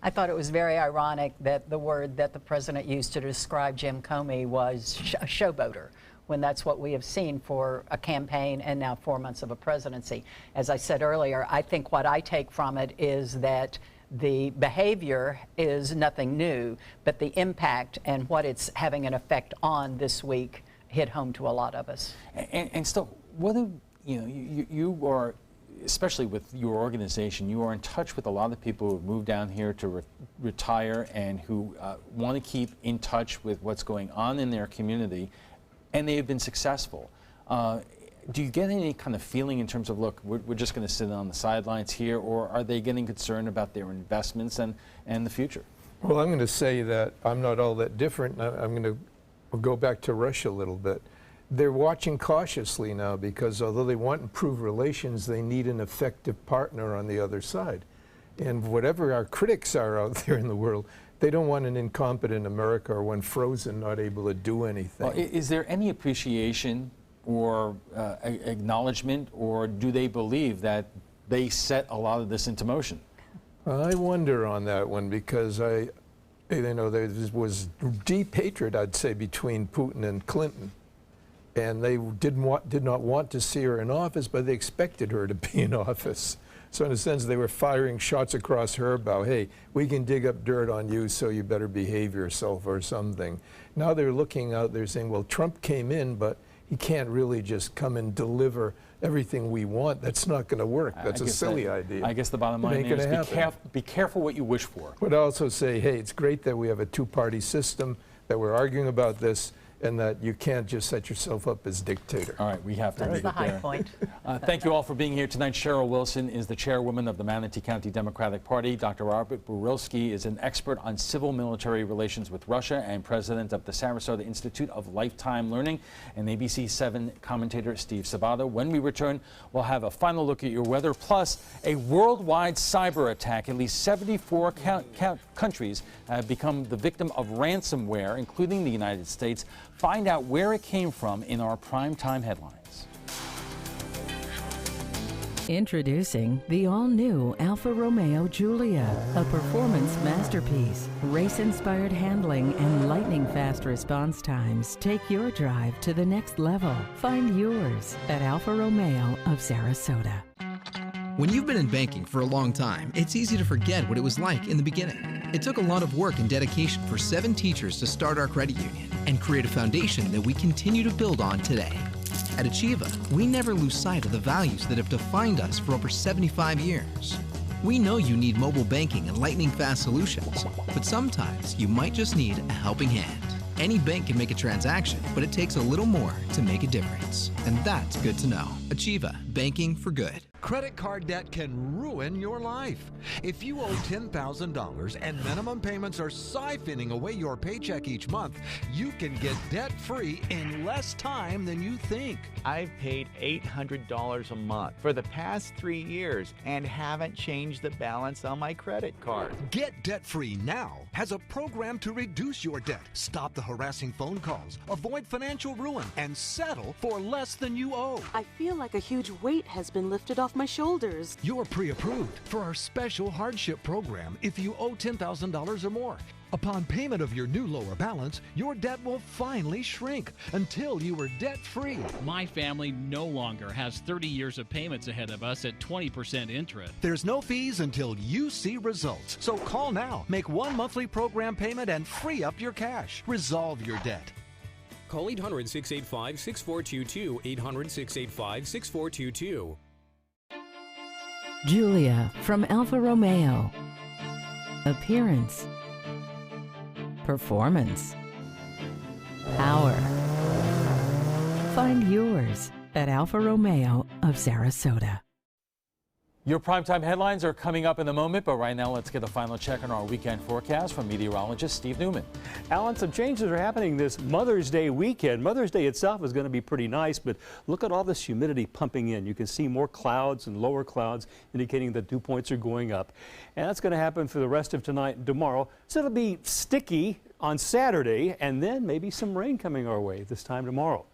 I thought it was very ironic that the word that the president used to describe Jim Comey was a showboater, when that's what we have seen for a campaign and now 4 months of a presidency. As I said earlier, I think what I take from it is that the behavior is nothing new, but the impact and what it's having an effect on this week hit home to a lot of us. And still, whether you are, especially with your organization, you are in touch with a lot of people who have moved down here to retire and who want to keep in touch with what's going on in their community, and they have been successful. Do you get any kind of feeling in terms of, look, we're just going to sit on the sidelines here, or are they getting concerned about their investments and the future? Well, I'm going to say that I'm not all that different. I'm going to go back to Russia a little bit. They're watching cautiously now because although they want improved relations, they need an effective partner on the other side. And whatever our critics are out there in the world, they don't want an incompetent America or one frozen, not able to do anything. Well, is there any appreciation or acknowledgement, or do they believe that they set a lot of this into motion? I wonder on that one because there was deep hatred, I'd say, between Putin and Clinton. And they did not want to see her in office, but they expected her to be in office. So in a sense, they were firing shots across her bow. Hey, we can dig up dirt on you, so you better behave yourself or something. Now they're looking out, they're saying, well, Trump came in, but he can't really just come and deliver everything we want. That's not going to work. That's a silly idea. I guess the bottom line is be careful what you wish for. But also say, hey, it's great that we have a two-party system, that we're arguing about this, and that you can't just set yourself up as dictator. All right, we have to leave it there. That's the high point. Thank you all for being here tonight. Cheryl Wilson is the chairwoman of the Manatee County Democratic Party. Dr. Robert Burilski is an expert on civil-military relations with Russia and president of the Sarasota Institute of Lifetime Learning, and ABC7 commentator Steve Sabato. When we return, we'll have a final look at your weather, plus a worldwide cyber attack. At least 74 countries have become the victim of ransomware, including the United States. Find out where it came from in our primetime headlines. Introducing the all-new Alfa Romeo Giulia, a performance masterpiece. Race-inspired handling and lightning-fast response times take your drive to the next level. Find yours at Alfa Romeo of Sarasota. When you've been in banking for a long time, it's easy to forget what it was like in the beginning. It took a lot of work and dedication for 7 teachers to start our credit union and create a foundation that we continue to build on today. At Achieva, we never lose sight of the values that have defined us for over 75 years. We know you need mobile banking and lightning-fast solutions, but sometimes you might just need a helping hand. Any bank can make a transaction, but it takes a little more to make a difference. And that's good to know. Achieva, banking for good. Credit card debt can ruin your life. If you owe $10,000 and minimum payments are siphoning away your paycheck each month, you can get debt-free in less time than you think. I've paid $800 a month for the past 3 years and haven't changed the balance on my credit card. Get debt-free now has a program to reduce your debt, stop the harassing phone calls, avoid financial ruin, and settle for less than you owe. I feel like a huge weight has been lifted off my shoulders. You're pre-approved for our special hardship program if you owe $10,000 or more. Upon payment of your new lower balance, your debt will finally shrink until you are debt-free. My family no longer has 30 years of payments ahead of us at 20% interest. There's no fees until you see results. So call now, make one monthly program payment, and free up your cash. Resolve your debt. Call 800-685-6422, 800-685-6422. Julia from Alfa Romeo. Appearance. Performance. Power. Find yours at Alfa Romeo of Sarasota. Your primetime headlines are coming up in a moment, but right now let's get a final check on our weekend forecast from meteorologist Steve Newman. Alan, some changes are happening this Mother's Day weekend. Mother's Day itself is going to be pretty nice, but look at all this humidity pumping in. You can see more clouds and lower clouds indicating that dew points are going up. And that's going to happen for the rest of tonight and tomorrow. So it'll be sticky on Saturday, and then maybe some rain coming our way this time tomorrow.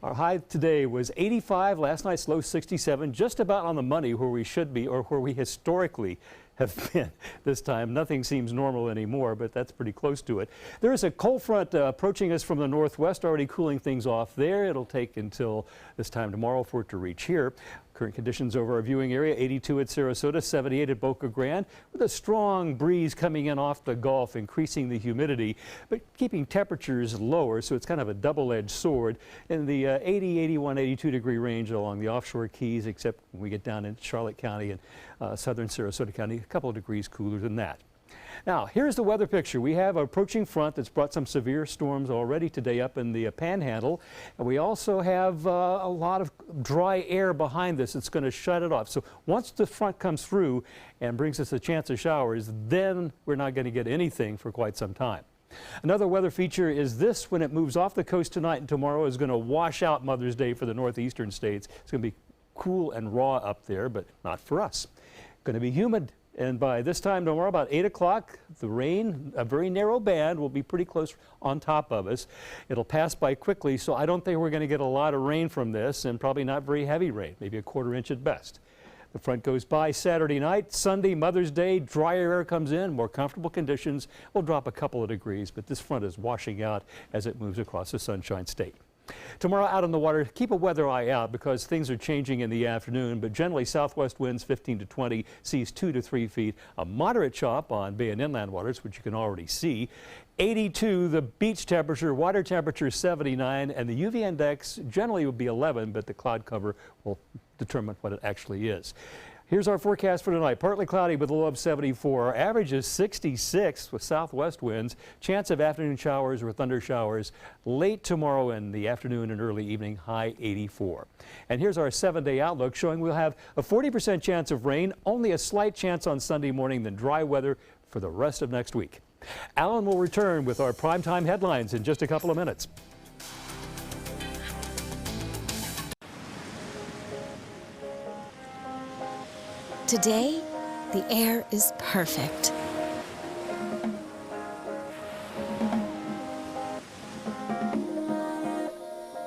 Our high today was 85, last night's low 67, just about on the money where we should be, or where we historically have been this time. Nothing seems normal anymore, but that's pretty close to it. There is a cold front approaching us from the northwest, already cooling things off there. It'll take until this time tomorrow for it to reach here. Current conditions over our viewing area, 82 at Sarasota, 78 at Boca Grande, with a strong breeze coming in off the Gulf, increasing the humidity, but keeping temperatures lower, so it's kind of a double-edged sword in the 80, 81, 82 degree range along the offshore Keys, except when we get down into Charlotte County and southern Sarasota County, a couple of degrees cooler than that. Now, here's the weather picture. We have an approaching front that's brought some severe storms already today up in the Panhandle, and we also have a lot of dry air behind this. It's going to shut it off. So once the front comes through and brings us a chance of showers, then we're not going to get anything for quite some time. Another weather feature is this. When it moves off the coast tonight and tomorrow, is going to wash out Mother's Day for the northeastern states. It's going to be cool and raw up there, but not for us. Going to be humid. And by this time tomorrow, about 8 o'clock, the rain, a very narrow band, will be pretty close on top of us. It'll pass by quickly, so I don't think we're going to get a lot of rain from this, and probably not very heavy rain, maybe a quarter inch at best. The front goes by Saturday night. Sunday, Mother's Day, drier air comes in, more comfortable conditions. We'll drop a couple of degrees, but this front is washing out as it moves across the Sunshine State. Tomorrow out on the water, keep a weather eye out because things are changing in the afternoon, but generally southwest winds 15 to 20, seas 2 to 3 feet. A moderate chop on bay and inland waters, which you can already see. 82, the beach temperature, water temperature 79, and the UV index generally will be 11, but the cloud cover will determine what it actually is. Here's our forecast for tonight. Partly cloudy with a low of 74. Our average is 66 with southwest winds. Chance of afternoon showers or thunder showers late tomorrow in the afternoon and early evening, high 84. And here's our 7-day outlook showing we'll have a 40% chance of rain, only a slight chance on Sunday morning, then dry weather for the rest of next week. Alan will return with our primetime headlines in just a couple of minutes. Today, the air is perfect.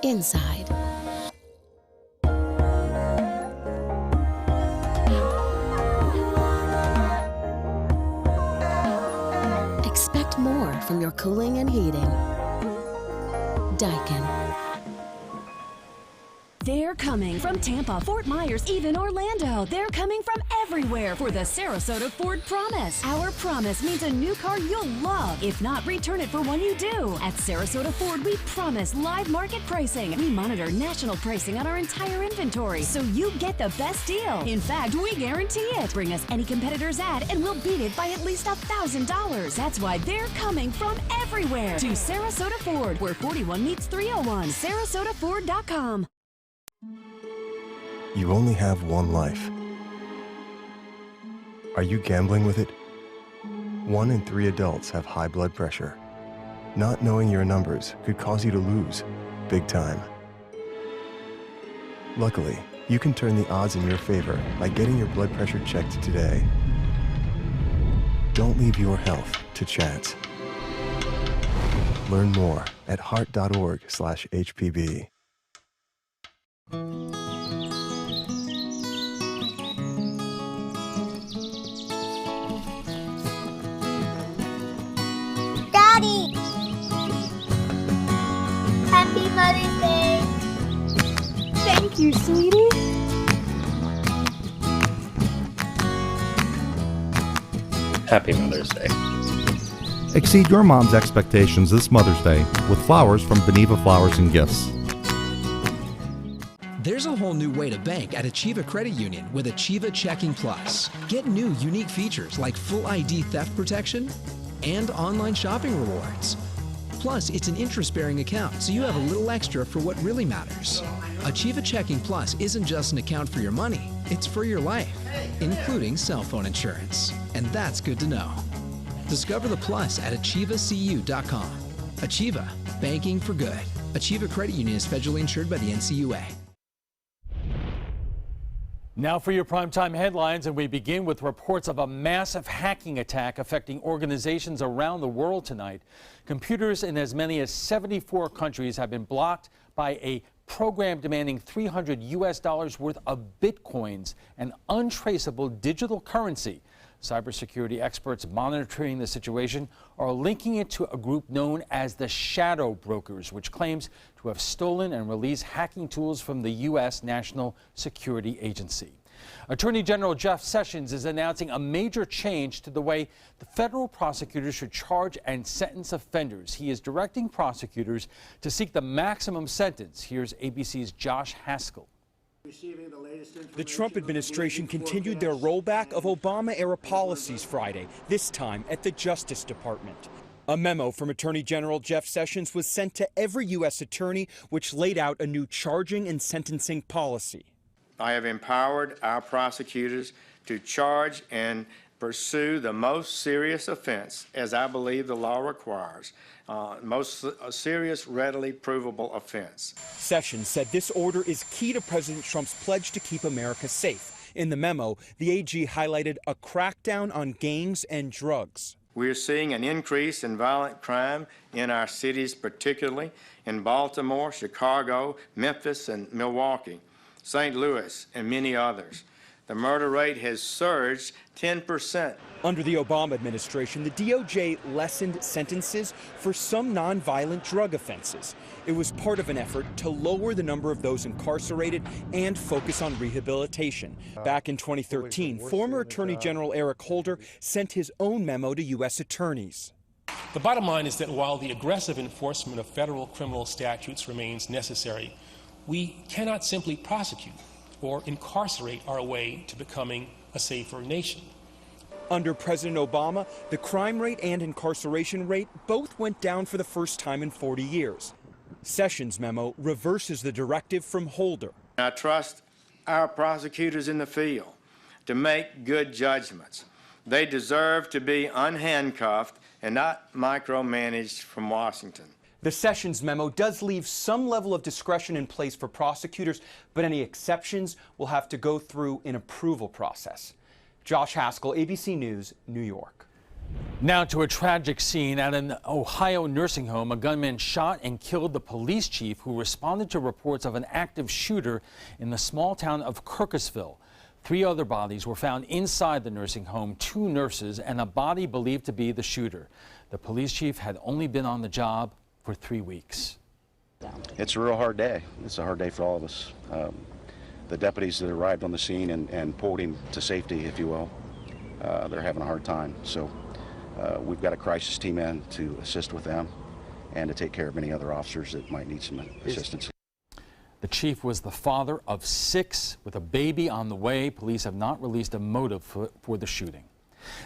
Inside. Expect more from your cooling and heating. Daikin. They're coming from Tampa, Fort Myers, even Orlando. They're coming from everywhere for the Sarasota Ford Promise. Our promise means a new car you'll love. If not, return it for one you do. At Sarasota Ford, we promise live market pricing. We monitor national pricing on our entire inventory, so you get the best deal. In fact, we guarantee it. Bring us any competitor's ad, and we'll beat it by at least $1,000. $1,000. That's why they're coming from everywhere to Sarasota Ford, where 41 meets 301. SarasotaFord.com. You only have one life. Are you gambling with it? 1 in 3 adults have high blood pressure. Not knowing your numbers could cause you to lose, big time. Luckily, you can turn the odds in your favor by getting your blood pressure checked today. Don't leave your health to chance. Learn more at heart.org/HPB. Daddy! Happy Mother's Day! Thank you, sweetie. Happy Mother's Day. Exceed your mom's expectations this Mother's Day with flowers from Beneva Flowers and Gifts. There's a whole new way to bank at Achieva Credit Union with Achieva Checking Plus. Get new unique features like full ID theft protection and online shopping rewards. Plus, it's an interest-bearing account, so you have a little extra for what really matters. Achieva Checking Plus isn't just an account for your money, it's for your life, including cell phone insurance. And that's good to know. Discover the plus at achievacu.com. Achieva, banking for good. Achieva Credit Union is federally insured by the NCUA. Now for your primetime headlines, and we begin with reports of a massive hacking attack affecting organizations around the world tonight. Computers in as many as 74 countries have been blocked by a program demanding $300 worth of bitcoins, an untraceable digital currency. Cybersecurity experts monitoring the situation are linking it to a group known as the Shadow Brokers, which claims to have stolen and released hacking tools from the U.S. National Security Agency. Attorney General Jeff Sessions is announcing a major change to the way the federal prosecutors should charge and sentence offenders. He is directing prosecutors to seek the maximum sentence. Here's ABC's Josh Haskell. The Trump administration continued their rollback of Obama-era policies Friday, this time at the Justice Department. A memo from Attorney General Jeff Sessions was sent to every U.S. attorney, which laid out a new charging and sentencing policy. I have empowered our prosecutors to charge and pursue the most serious offense, as I believe the law requires, most serious, readily provable offense. Sessions said this order is key to President Trump's pledge to keep America safe. In the memo, the AG highlighted a crackdown on gangs and drugs. We're seeing an increase in violent crime in our cities, particularly in Baltimore, Chicago, Memphis, and Milwaukee, St. Louis, and many others. The murder rate has surged 10%. Under the Obama administration, the DOJ lessened sentences for some nonviolent drug offenses. It was part of an effort to lower the number of those incarcerated and focus on rehabilitation. Back in 2013, former Attorney General Eric Holder sent his own memo to U.S. attorneys. The bottom line is that while the aggressive enforcement of federal criminal statutes remains necessary, we cannot simply prosecute or incarcerate our way to becoming a safer nation. Under President Obama, the crime rate and incarceration rate both went down for the first time in 40 years. Sessions' memo reverses the directive from Holder. I trust our prosecutors in the field to make good judgments. They deserve to be unhandcuffed and not micromanaged from Washington. The Sessions memo does leave some level of discretion in place for prosecutors, but any exceptions will have to go through an approval process. Josh Haskell, ABC News, New York. Now to a tragic scene at an Ohio nursing home. A gunman shot and killed the police chief who responded to reports of an active shooter in the small town of Kirkusville. 3 other bodies were found inside the nursing home, 2 nurses and a body believed to be the shooter. The police chief had only been on the job for 3 weeks. It's a real hard day. It's a hard day for all of us. The deputies that arrived on the scene and pulled him to safety, if you will, they're having a hard time. So we've got a crisis team in to assist with them and to take care of any other officers that might need some assistance. The chief was the father of 6 with a baby on the way. Police have not released a motive for the shooting.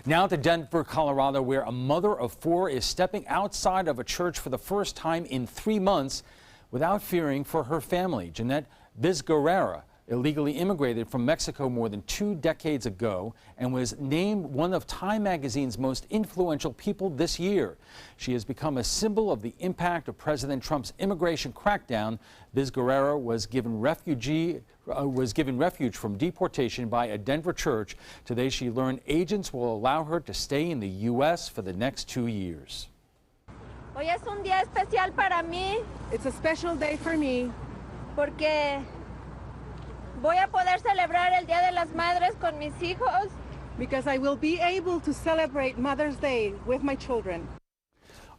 Now to Denver, Colorado, where a mother of 4 is stepping outside of a church for the first time in 3 months without fearing for her family. Jeanette Vizcarrera illegally immigrated from Mexico more than 2 decades ago and was named one of Time magazine's most influential people this year. She has become a symbol of the impact of President Trump's immigration crackdown. Vizcarrera was given refuge from deportation by a Denver church. Today she learned agents will allow her to stay in the U.S. for the next 2 years. Hoy es un día especial para mí. It's a special day for me. Porque voy a poder celebrar el Día de las Madres con mis hijos. Because I will be able to celebrate Mother's Day with my children.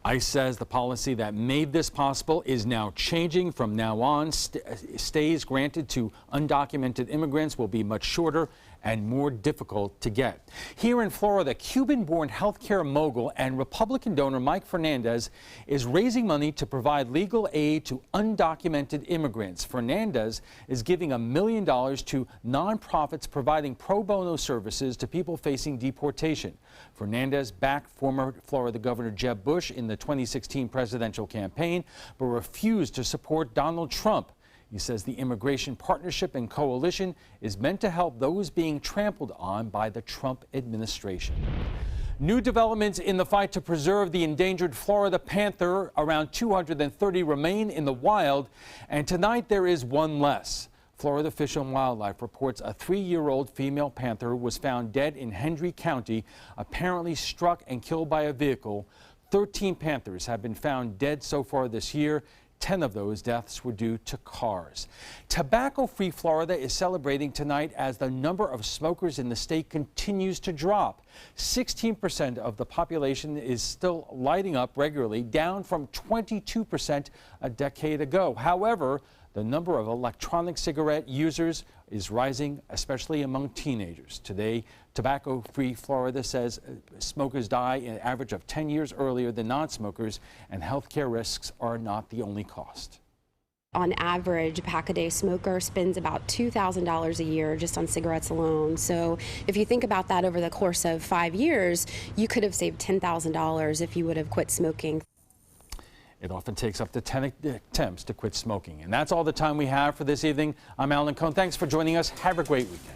ICE says the policy that made this possible is now changing. From now on, stays granted to undocumented immigrants will be much shorter and more difficult to get. Here in Florida, Cuban-born healthcare mogul and Republican donor Mike Fernandez is raising money to provide legal aid to undocumented immigrants. Fernandez is giving $1 million to nonprofits providing pro bono services to people facing deportation. Fernandez backed former Florida Governor Jeb Bush in the 2016 presidential campaign, but refused to support Donald Trump. He says the Immigration Partnership and Coalition is meant to help those being trampled on by the Trump administration. New developments in the fight to preserve the endangered Florida panther. Around 230 remain in the wild, and tonight there is one less. Florida Fish and Wildlife reports a 3-year-old female panther was found dead in Hendry County, apparently struck and killed by a vehicle. 13 panthers have been found dead so far this year. 10 of those deaths were due to cars. Tobacco-free Florida is celebrating tonight as the number of smokers in the state continues to drop. 16% of the population is still lighting up regularly, down from 22% a decade ago. However, the number of electronic cigarette users is rising, especially among teenagers. Today, Tobacco-Free Florida says smokers die an average of 10 years earlier than non-smokers, and healthcare risks are not the only cost. On average, a pack-a-day smoker spends about $2,000 a year just on cigarettes alone. So if you think about that over the course of 5 years, you could have saved $10,000 if you would have quit smoking. It often takes up to 10 attempts to quit smoking. And that's all the time we have for this evening. I'm Alan Cohn. Thanks for joining us. Have a great weekend.